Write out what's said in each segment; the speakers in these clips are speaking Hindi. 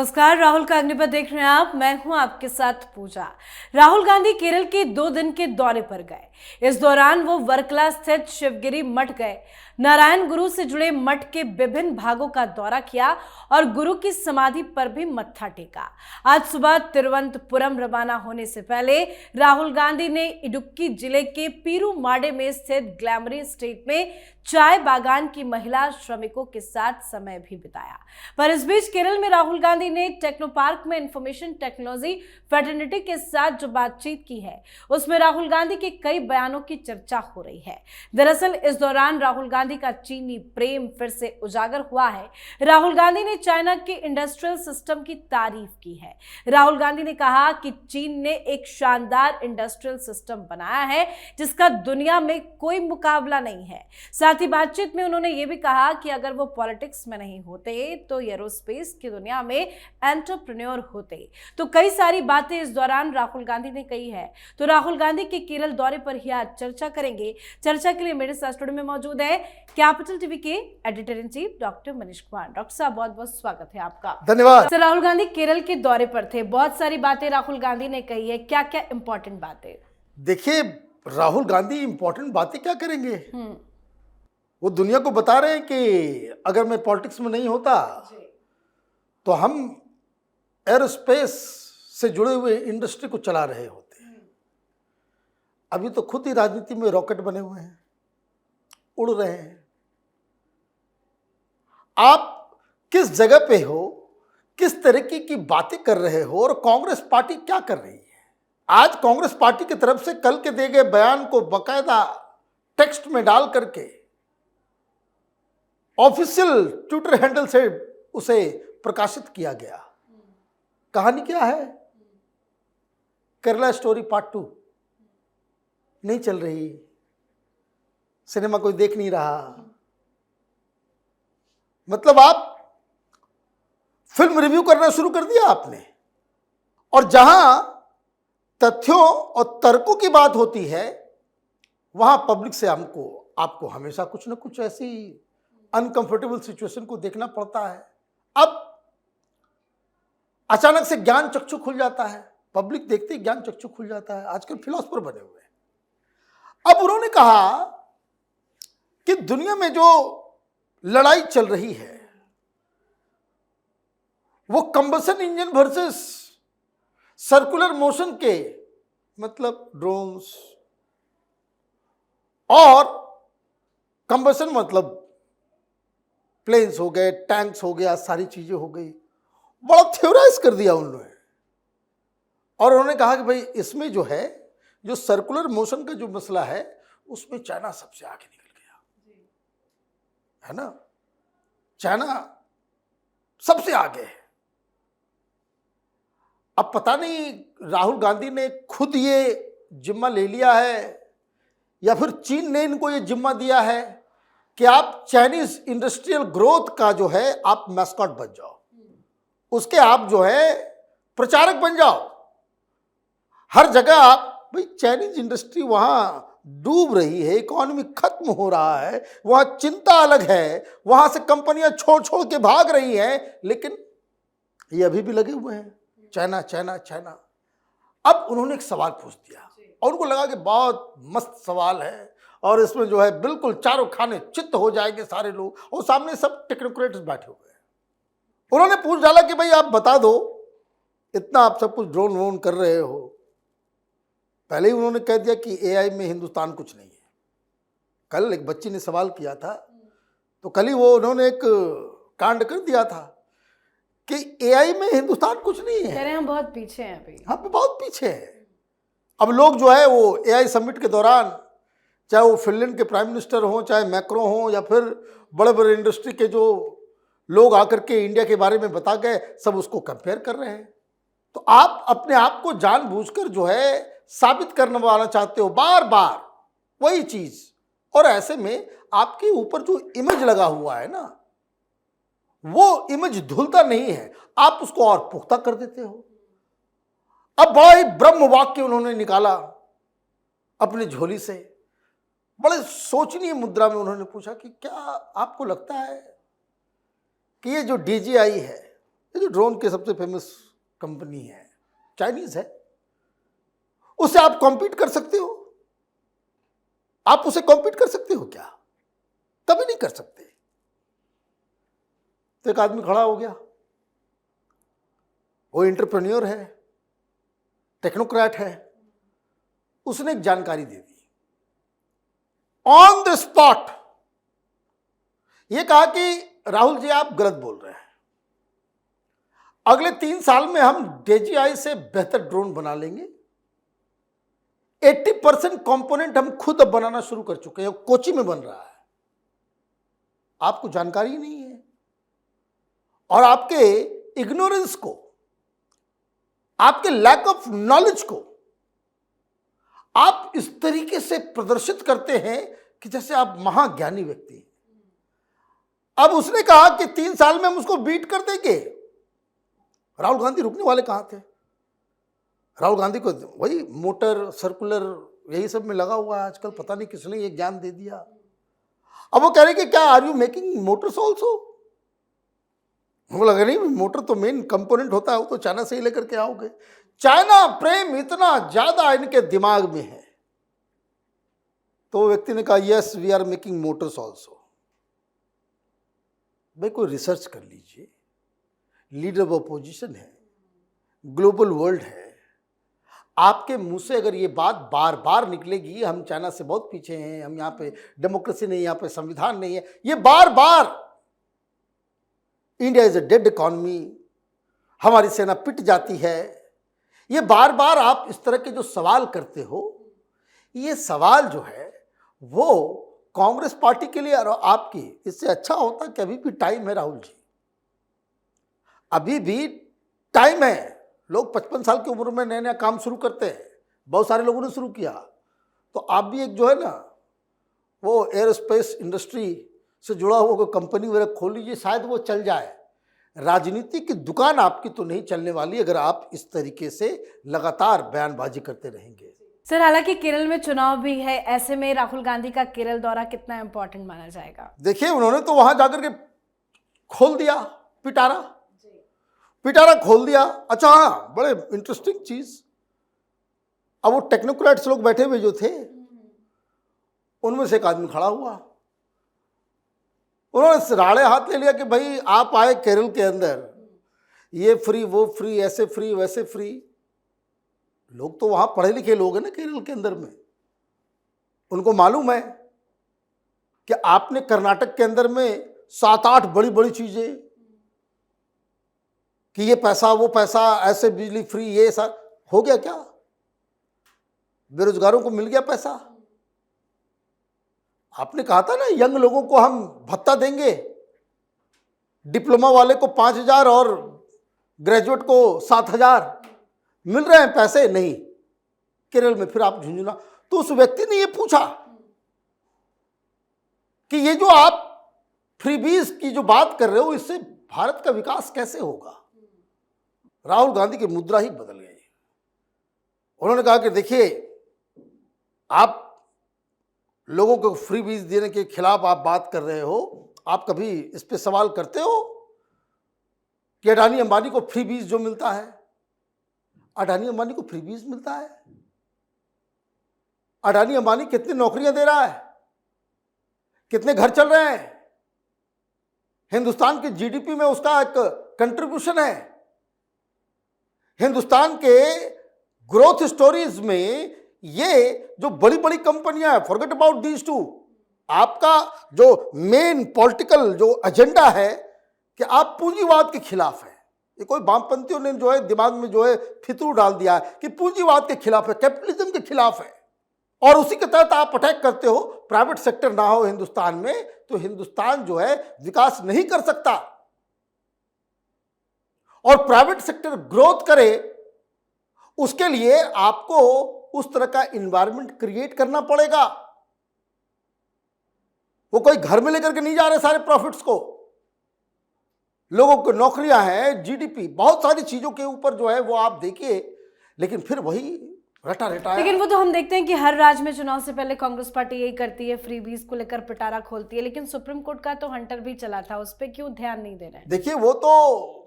नमस्कार, राहुल का अग्निपथ देख रहे हैं आप। मैं हूं आपके साथ पूजा। राहुल गांधी केरल के 2 दिन के दौरे पर गए। इस दौरान वो वर्कला स्थित शिवगिरी मठ गए, नारायण गुरु से जुड़े मठ के विभिन्न भागों का दौरा किया और गुरु की समाधि पर भी मत्था टेका। आज सुबह तिरुवनंतपुरम रवाना होने से पहले राहुल गांधी ने इडुक्की जिले के पीरूमाडे में स्थित ग्लैमरी स्टेट में चाय बागान की महिला श्रमिकों के साथ समय भी बिताया। पर इस बीच केरल में राहुल गांधी ने टेक्नो पार्क में इंफॉर्मेशन टेक्नोलॉजी फेटर्निटी के साथ जो बातचीत की है, उसमें राहुल गांधी के कई बयानों की चर्चा हो रही है। दरअसल इस दौरान राहुल गांधी का चीनी प्रेम फिर से उजागर हुआ है। राहुल गांधी ने चाइना के इंडस्ट्रियल सिस्टम की तारीफ की है। राहुल गांधी ने कहा कि चीन ने एक शानदार इंडस्ट्रियल सिस्टम बनाया है जिसका दुनिया में कोई मुकाबला नहीं है। साथ ही बातचीत में उन्होंने ये भी कहा कि अगर वो पॉलिटिक्स में नहीं होते तो एरोस्पेस की दुनिया में एंटरप्रेन्योर होते। तो कई सारी बातें इस दौरान राहुल गांधी ने कही है। तो राहुल गांधी के केरल दौरे पर ही आज चर्चा करेंगे। चर्चा के लिए मेरे साथ स्टूडियो में मौजूद है कैपिटल टीवी के editor in chief doctor Manish Kumar. Doctor साहब, बहुत बहुत स्वागत है आपका। धन्यवाद। सर, राहुल गांधी केरल के दौरे पर थे, बहुत सारी बातें राहुल गांधी ने कही है, क्या क्या इंपॉर्टेंट बातें? देखिए, राहुल गांधी इंपॉर्टेंट बातें क्या करेंगे? वो दुनिया को बता रहे हैं कि अगर मैं पॉलिटिक्स में नहीं होता तो हम एरोस्पेस से जुड़े हुए इंडस्ट्री को चला रहे होते। अभी तो खुद ही राजनीति में रॉकेट बने हुए हैं, उड़ रहे हैं। आप किस जगह पे हो, किस तरीके की बातें कर रहे हो और कांग्रेस पार्टी क्या कर रही है? आज कांग्रेस पार्टी की तरफ से कल के दिए गए बयान को बकायदा टेक्स्ट में डाल करके ऑफिशियल ट्विटर हैंडल से उसे प्रकाशित किया गया। कहानी क्या है? केरला स्टोरी पार्ट 2 नहीं चल रही, सिनेमा कोई देख नहीं रहा। मतलब आप फिल्म रिव्यू करना शुरू कर दिया आपने। और जहां तथ्यों और तर्कों की बात होती है वहां पब्लिक से आपको हमेशा कुछ ना कुछ ऐसी अनकंफर्टेबल सिचुएशन को देखना पड़ता है। अब अचानक से ज्ञान चक्षु खुल जाता है, पब्लिक देखते ही ज्ञान चक्षु खुल जाता है। आजकल फिलोसफर बने हुए हैं। अब उन्होंने कहा कि दुनिया में जो लड़ाई चल रही है वो combustion engine versus circular motion के, मतलब ड्रोन्स, और कंबशन मतलब प्लेन्स हो गए, टैंक्स हो गया, सारी चीजें हो गई। बड़ा थ्योराइज कर दिया उन्होंने। और उन्होंने कहा कि भाई इसमें जो है, जो सर्कुलर मोशन का जो मसला है उसमें चाइना सबसे आगे निकल गया है ना। चाइना सबसे आगे है। अब पता नहीं राहुल गांधी ने खुद ये जिम्मा ले लिया है या फिर चीन ने इनको ये जिम्मा दिया है कि आप चाइनीज इंडस्ट्रियल ग्रोथ का जो है आप मैस्कॉट बन जाओ, उसके आप जो है प्रचारक बन जाओ। हर जगह आप, भाई चाइनीज इंडस्ट्री वहां डूब रही है, इकोनॉमी खत्म हो रहा है, वहां चिंता अलग है, वहां से कंपनियां छोड़ छोड़ के भाग रही हैं, लेकिन ये अभी भी लगे हुए हैं चाइना चाइना चाइना। अब उन्होंने एक सवाल पूछ दिया और उनको लगा कि बहुत मस्त सवाल है और इसमें जो है बिल्कुल चारों खाने चित्त हो जाएंगे सारे लोग, और सामने सब टेक्नोक्रेट्स बैठे हुए हैं। उन्होंने पूछ डाला कि भाई आप बता दो, इतना आप सब कुछ ड्रोन व्रोन कर रहे हो। पहले ही उन्होंने कह दिया कि एआई में हिंदुस्तान कुछ नहीं है। कल एक बच्ची ने सवाल किया था, तो कल ही उन्होंने एक कांड कर दिया था कि एआई में हिंदुस्तान कुछ नहीं है। कह रहे हैं हम बहुत पीछे हैं अभी। हम बहुत पीछे हैं। अब लोग जो है वो एआई समिट के दौरान, चाहे वो फिनलैंड के प्राइम मिनिस्टर हों, चाहे मैक्रो हों, या फिर बड़े बड़े इंडस्ट्री के जो लोग आकर के इंडिया के बारे में बता गए, सब उसको कंपेयर कर रहे हैं। तो आप अपने आप को जानबूझकर जो है साबित करने वाला चाहते हो बार बार वही चीज, और ऐसे में आपके ऊपर जो इमेज लगा हुआ है ना, वो इमेज धुलता नहीं है, आप उसको और पुख्ता कर देते हो। अब बड़ा ही ब्रह्म वाक्य उन्होंने निकाला अपनी झोली से। बड़े सोचनीय मुद्रा में उन्होंने पूछा कि क्या आपको लगता है कि ये जो डीजीआई है, ये जो ड्रोन के सबसे फेमस कंपनी है, चाइनीज है, उससे आप कॉम्पीट कर सकते हो? आप उसे कॉम्पीट कर सकते हो क्या? कभी नहीं कर सकते। तो एक आदमी खड़ा हो गया, वो एंटरप्रेन्योर है, टेक्नोक्रेट है, उसने एक जानकारी दे दी ऑन द स्पॉट। ये कहा कि राहुल जी आप गलत बोल रहे हैं, अगले 3 साल में हम DJI से बेहतर ड्रोन बना लेंगे। 80% कंपोनेंट हम खुद अब बनाना शुरू कर चुके हैं, कोची में बन रहा है। आपको जानकारी नहीं है और आपके इग्नोरेंस को, आपके लैक ऑफ नॉलेज को आप इस तरीके से प्रदर्शित करते हैं कि जैसे आप महाज्ञानी व्यक्ति हैं। अब उसने कहा कि 3 साल में हम उसको बीट कर देंगे। राहुल गांधी रुकने वाले कहां थे? राहुल गांधी को वही मोटर सर्कुलर यही सब में लगा हुआ है आजकल, पता नहीं किसने ये ज्ञान दे दिया। अब वो कह रहे कि क्या are you making motors also? हमको लगा नहीं, मोटर तो मेन कंपोनेंट होता है, वो तो चाइना से ही लेकर के आओगे। चाइना प्रेम इतना ज्यादा इनके दिमाग में है। तो व्यक्ति ने कहा yes we are making motors also. भाई कोई रिसर्च कर लीजिए, लीडर ऑफ अपोजिशन है, ग्लोबल वर्ल्ड है, आपके मुंह से अगर ये बात बार बार निकलेगी हम चाइना से बहुत पीछे हैं, हम यहाँ पे डेमोक्रेसी नहीं, यहाँ पे संविधान नहीं है, ये बार बार India is a dead economy, हमारी सेना पिट जाती है, ये बार बार आप इस तरह के जो सवाल करते हो, ये सवाल जो है वो कांग्रेस पार्टी के लिए और आपकी, इससे अच्छा होता कि अभी भी टाइम है राहुल जी, अभी भी टाइम है। लोग 55 साल की उम्र में नया नया काम शुरू करते हैं, बहुत सारे लोगों ने शुरू किया। तो आप भी एक जो है ना वो एयरोस्पेस इंडस्ट्री से जुड़ा हुआ कोई कंपनी वगैरह खोल लीजिए, शायद वो चल जाए। राजनीति की दुकान आपकी तो नहीं चलने वाली अगर आप इस तरीके से लगातार बयानबाजी करते रहेंगे। सर, हालांकि केरल में चुनाव भी है, ऐसे में राहुल गांधी का केरल दौरा कितना इंपॉर्टेंट माना जाएगा? देखिए उन्होंने तो वहां जाकर के खोल दिया पिटारा खोल दिया। अच्छा हाँ, बड़े इंटरेस्टिंग चीज, अब वो टेक्नोक्रेट्स लोग बैठे हुए जो थे उनमें से एक आदमी खड़ा हुआ, उन्होंने राड़े हाथ ले लिया कि भाई आप आए केरल के अंदर, ये फ्री वो फ्री, ऐसे फ्री वैसे फ्री। लोग तो वहां पढ़े लिखे लोग हैं ना केरल के अंदर में, उनको मालूम है कि आपने कर्नाटक के अंदर में 7-8 बड़ी बड़ी चीजें कि ये पैसा वो पैसा, ऐसे बिजली फ्री, ये सब हो गया क्या? बेरोजगारों को मिल गया पैसा। आपने कहा था ना यंग लोगों को हम भत्ता देंगे, डिप्लोमा वाले को 5,000 और ग्रेजुएट को 7,000 मिल रहे हैं पैसे, नहीं केरल में। फिर आप झुंझुना, तो उस व्यक्ति ने ये पूछा कि ये जो आप फ्रीबीज की जो बात कर रहे हो इससे भारत का विकास कैसे होगा? राहुल गांधी की मुद्रा ही बदल गई। उन्होंने कहा कि देखिए आप लोगों को फ्री बीज देने के खिलाफ आप बात कर रहे हो, आप कभी इस पे सवाल करते हो कि अडानी अंबानी को फ्री बीज जो मिलता है, अडानी अंबानी को फ्री बीज मिलता है? अडानी अंबानी कितनी नौकरियां दे रहा है, कितने घर चल रहे हैं, हिंदुस्तान के जीडीपी में उसका एक कंट्रीब्यूशन है, हिंदुस्तान के ग्रोथ स्टोरीज में ये जो बड़ी बड़ी कंपनियां हैं, फॉरगेट अबाउट दीज टू, आपका जो मेन पॉलिटिकल जो एजेंडा है कि आप पूंजीवाद के खिलाफ है। ये कोई वामपंथियों ने जो है दिमाग में जो है फितूर डाल दिया है कि पूंजीवाद के खिलाफ है, कैपिटलिज्म के खिलाफ है, और उसी के तहत आप अटैक करते हो। प्राइवेट सेक्टर ना हो हिंदुस्तान में तो हिंदुस्तान जो है विकास नहीं कर सकता, और प्राइवेट सेक्टर ग्रोथ करे उसके लिए आपको उस तरह का एनवायरनमेंट क्रिएट करना पड़ेगा। वो कोई घर में लेकर के नहीं जा रहे सारे प्रॉफिट्स को, लोगों को नौकरियां हैं, जीडीपी, बहुत सारी चीजों के ऊपर जो है वो आप देखिए, लेकिन फिर वही रटा रटा। लेकिन वो तो हम देखते हैं कि हर राज्य में चुनाव से पहले कांग्रेस पार्टी यही करती है, फ्रीबीज को लेकर पिटारा खोलती है, लेकिन सुप्रीम कोर्ट का तो हंटर भी चला था, उस पर क्यों ध्यान नहीं दे रहे हैं? देखिए वो तो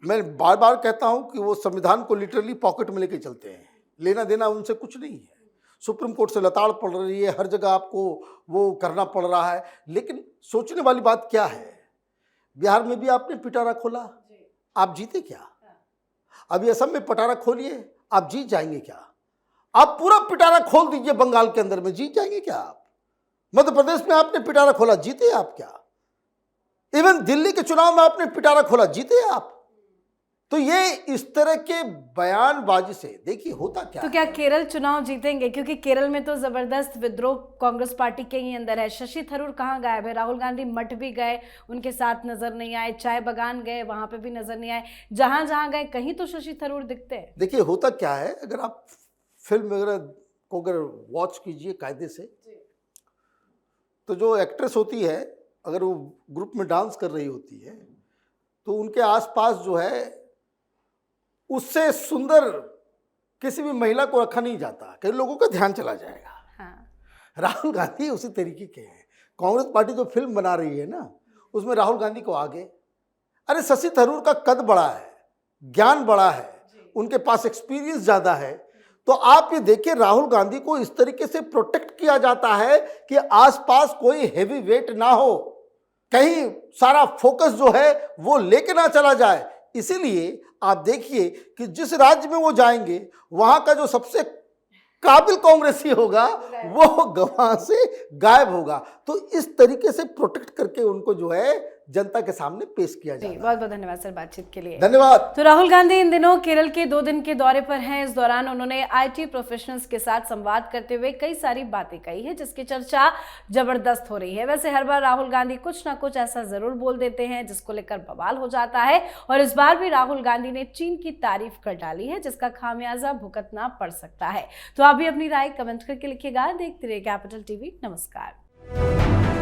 मैं बार बार कहता हूं कि वो संविधान को लिटरली पॉकेट में लेके चलते हैं, लेना देना उनसे कुछ नहीं है। सुप्रीम कोर्ट से लताड़ पड़ रही है, हर जगह आपको वो करना पड़ रहा है। लेकिन सोचने वाली बात क्या है, बिहार में भी आपने पिटारा खोला, आप जीते क्या? अभी असम में पिटारा खोलिए, आप जीत जाएंगे क्या? आप पूरा पिटारा खोल दीजिए बंगाल के अंदर में, जीत जाएंगे क्या आप? मध्य प्रदेश में आपने पिटारा खोला, जीते आप क्या? इवन दिल्ली के चुनाव में आपने पिटारा खोला, जीते आप? तो ये इस तरह के बयानबाजी से देखिए होता क्या तो क्या केरल चुनाव जीतेंगे? क्योंकि केरल में तो जबरदस्त विद्रोह कांग्रेस पार्टी के ही अंदर है। शशि थरूर कहाँ गायब है? राहुल गांधी मठ भी गए, उनके साथ नजर नहीं आए। चाय बगान गए, वहां पे भी नजर नहीं आए। जहां जहां गए कहीं तो शशि थरूर दिखते हैं। देखिए होता क्या है, अगर आप फिल्म वगैरह को अगर वॉच कीजिए कायदे से, तो जो एक्ट्रेस होती है अगर वो ग्रुप में डांस कर रही होती है तो उनके आसपास जो है उससे सुंदर किसी भी महिला को रखा नहीं जाता, कई लोगों का ध्यान चला जाएगा। हाँ। राहुल गांधी उसी तरीके के हैं। कांग्रेस पार्टी जो फिल्म बना रही है ना, उसमें राहुल गांधी को आगे, अरे शशि थरूर का कद बड़ा है, ज्ञान बड़ा है, उनके पास एक्सपीरियंस ज्यादा है। तो आप ये देखिए राहुल गांधी को इस तरीके से प्रोटेक्ट किया जाता है कि आसपास कोई हेवी वेट ना हो, कहीं सारा फोकस जो है वो लेके ना चला जाए। इसीलिए आप देखिए कि जिस राज्य में वो जाएंगे वहां का जो सबसे काबिल कांग्रेसी होगा वो वहां से गायब होगा। तो इस तरीके से प्रोटेक्ट करके उनको जो है जनता के सामने पेश किया जाए। बहुत बहुत धन्यवाद सर बातचीत के लिए। धन्यवाद। तो राहुल गांधी इन दिनों केरल के 2 दिन के दौरे पर हैं। इस दौरान उन्होंने आईटी प्रोफेशनल्स के साथ संवाद करते हुए कई सारी बातें कही है, जिसकी चर्चा जबरदस्त हो रही है। वैसे हर बार राहुल गांधी कुछ ना कुछ ऐसा जरूर बोल देते हैं जिसको लेकर बवाल हो जाता है, और इस बार भी राहुल गांधी ने चीन की तारीफ कर डाली है, जिसका खामियाजा भुगतना पड़ सकता है। तो आप भी अपनी राय कमेंट करके लिखिएगा। देखते रहिए कैपिटल टीवी। नमस्कार।